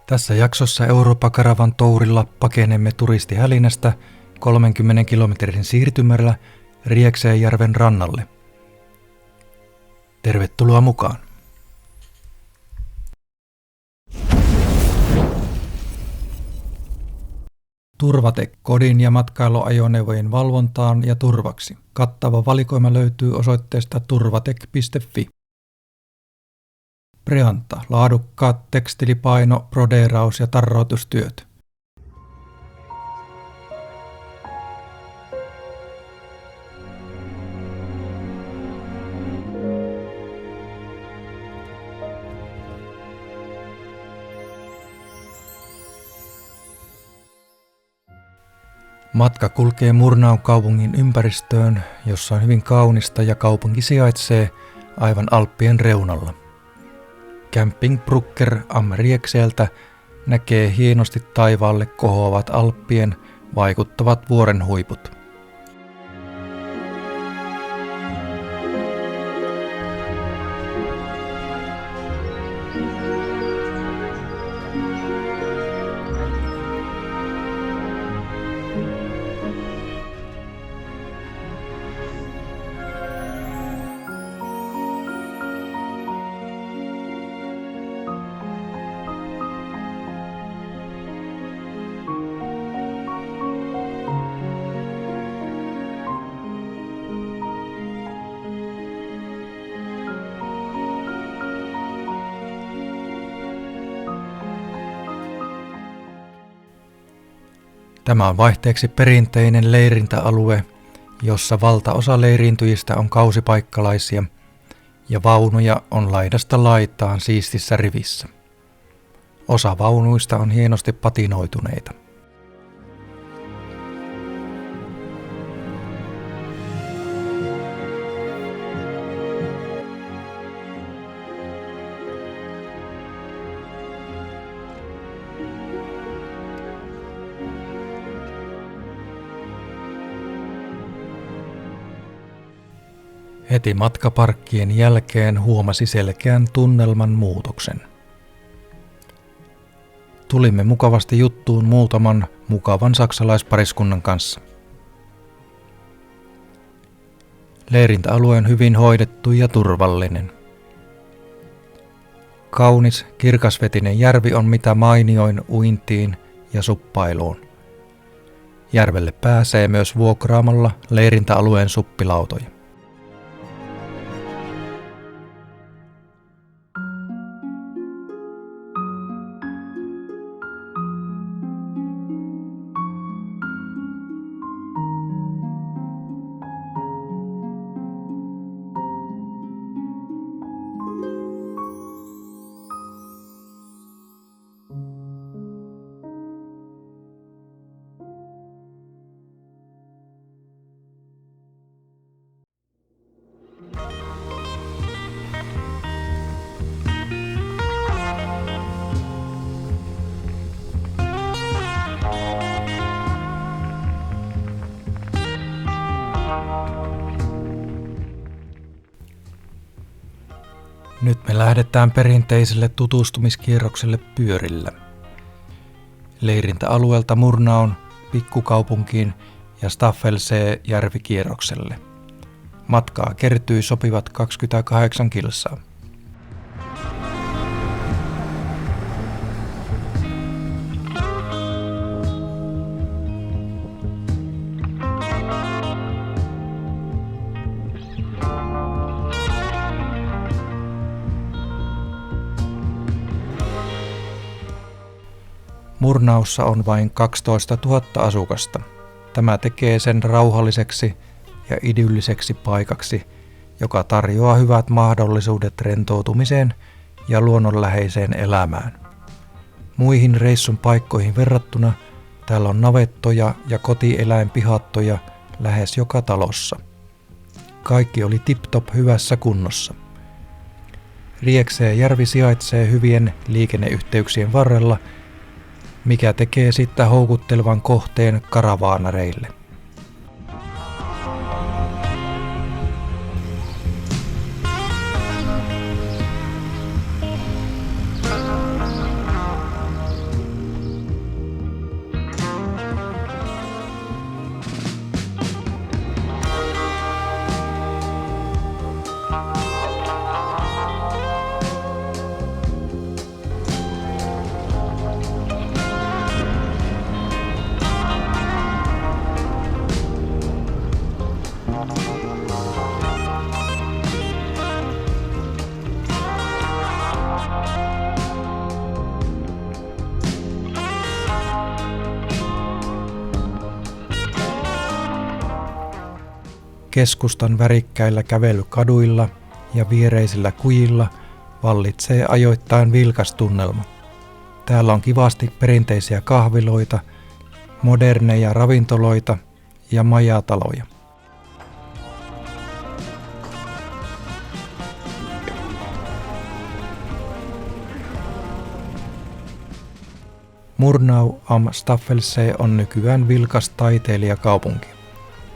Tässä jaksossa Eurooppa-karavan tourilla pakenemme turistihälinästä 30 kilometrin siirtymällä Riekseenjärven rannalle. Tervetuloa mukaan! Turvatec kodin ja matkailuajoneuvojen valvontaan ja turvaksi. Kattava valikoima löytyy osoitteesta turvatec.fi. Preanta, laadukkaat tekstilipaino, brodeeraus ja tarroitustyöt. Matka kulkee Murnaun kaupungin ympäristöön, jossa on hyvin kaunista ja kaupunki sijaitsee aivan Alppien reunalla. Camping Brucker am Riekseltä näkee hienosti taivaalle kohoavat Alppien vaikuttavat vuoren huiput. Tämä on vaihteeksi perinteinen leirintäalue, jossa valtaosa leiriintyjistä on kausipaikkalaisia ja vaunuja on laidasta laitaan siistissä rivissä. Osa vaunuista on hienosti patinoituneita. Heti matkaparkkien jälkeen huomasi selkeän tunnelman muutoksen. Tulimme mukavasti juttuun muutaman mukavan saksalaispariskunnan kanssa. Leirintäalue on hyvin hoidettu ja turvallinen. Kaunis, kirkasvetinen järvi on mitä mainioin uintiin ja suppailuun. Järvelle pääsee myös vuokraamalla leirintäalueen suppilautoja. Nyt me lähdetään perinteiselle tutustumiskierrokselle pyörillä. Leirintäalueelta Murnaun pikkukaupunkiin ja Staffelsee järvikierrokselle. Matkaa kertyi sopivat 28 kilsaa. Murnaussa on vain 12 000 asukasta. Tämä tekee sen rauhalliseksi ja idylliseksi paikaksi, joka tarjoaa hyvät mahdollisuudet rentoutumiseen ja luonnonläheiseen elämään. Muihin reissun paikkoihin verrattuna täällä on navettoja ja kotieläinpihattoja lähes joka talossa. Kaikki oli tip-top hyvässä kunnossa. Riekseenjärvi sijaitsee hyvien liikenneyhteyksien varrella, mikä tekee siitä houkuttelevan kohteen karavaanareille. keskustan värikkäillä kävelykaduilla ja viereisillä kujilla vallitsee ajoittain vilkas tunnelma. Täällä on kivasti perinteisiä kahviloita, moderneja ravintoloita ja majataloja. Murnau am Staffelsee on nykyään vilkas taiteilijakaupunki,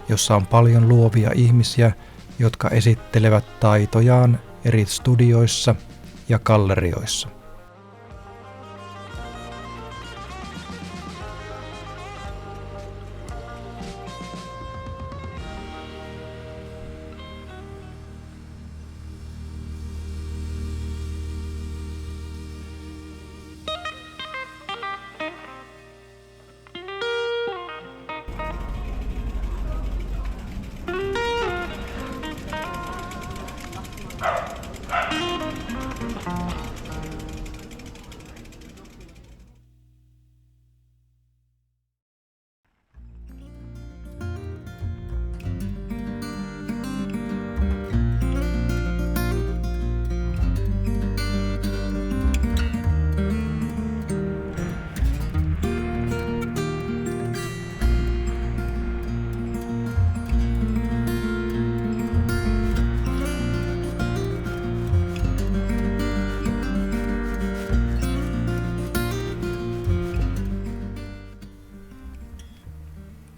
jossa on paljon luovia ihmisiä, jotka esittelevät taitojaan eri studioissa ja gallerioissa.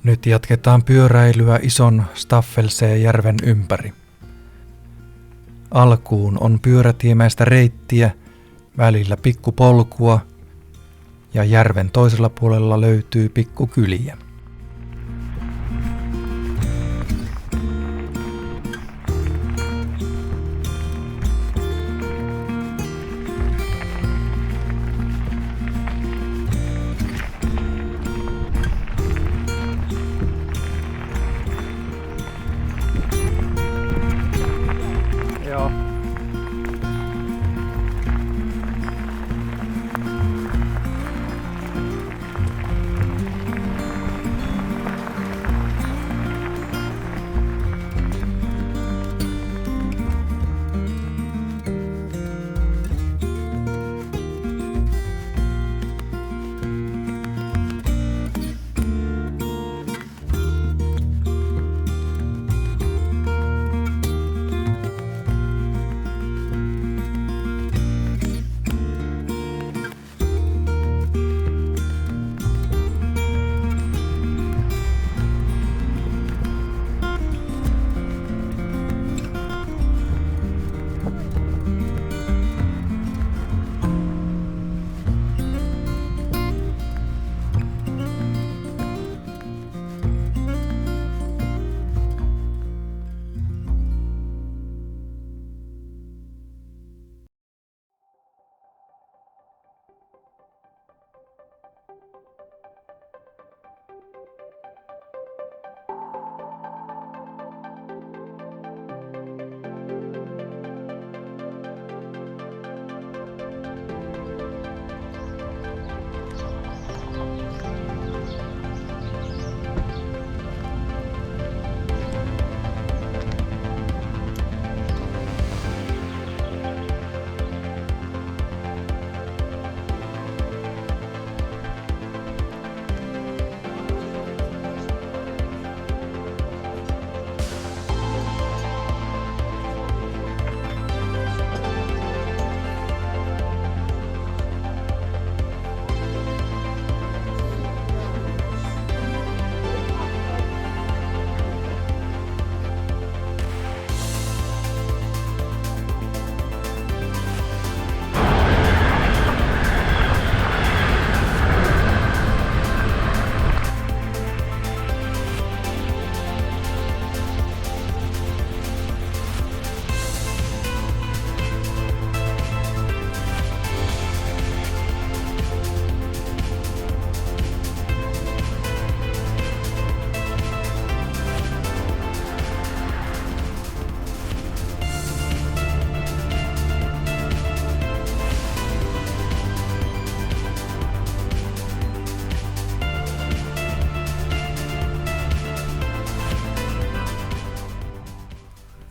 Nyt jatketaan pyöräilyä ison Staffelsee-järven ympäri. Alkuun on pyörätiemäistä reittiä, välillä pikkupolkua ja järven toisella puolella löytyy pikkukyliä.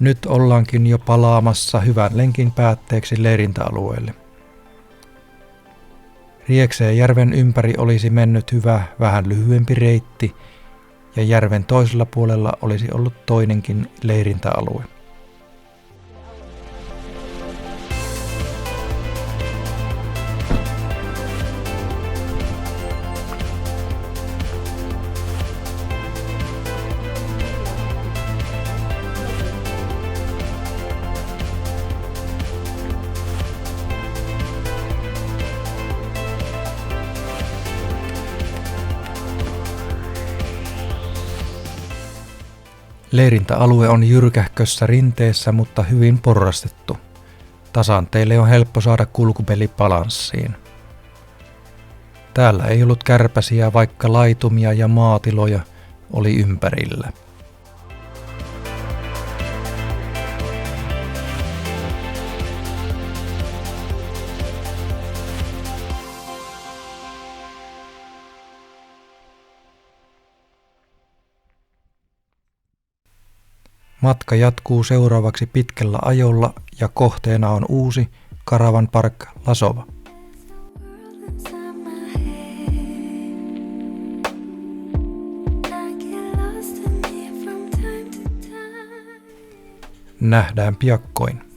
Nyt ollaankin jo palaamassa hyvän lenkin päätteeksi leirintäalueelle. Riekseenjärven ympäri olisi mennyt hyvä, vähän lyhyempi reitti, ja järven toisella puolella olisi ollut toinenkin leirintäalue. Leirintäalue on jyrkähkössä rinteessä, mutta hyvin porrastettu. Tasanteille on helppo saada kulkupeli balanssiin. Täällä ei ollut kärpäsiä, vaikka laitumia ja maatiloja oli ympärillä. Matka jatkuu seuraavaksi pitkällä ajolla ja kohteena on uusi Caravan Park Lasova. Nähdään piakkoin.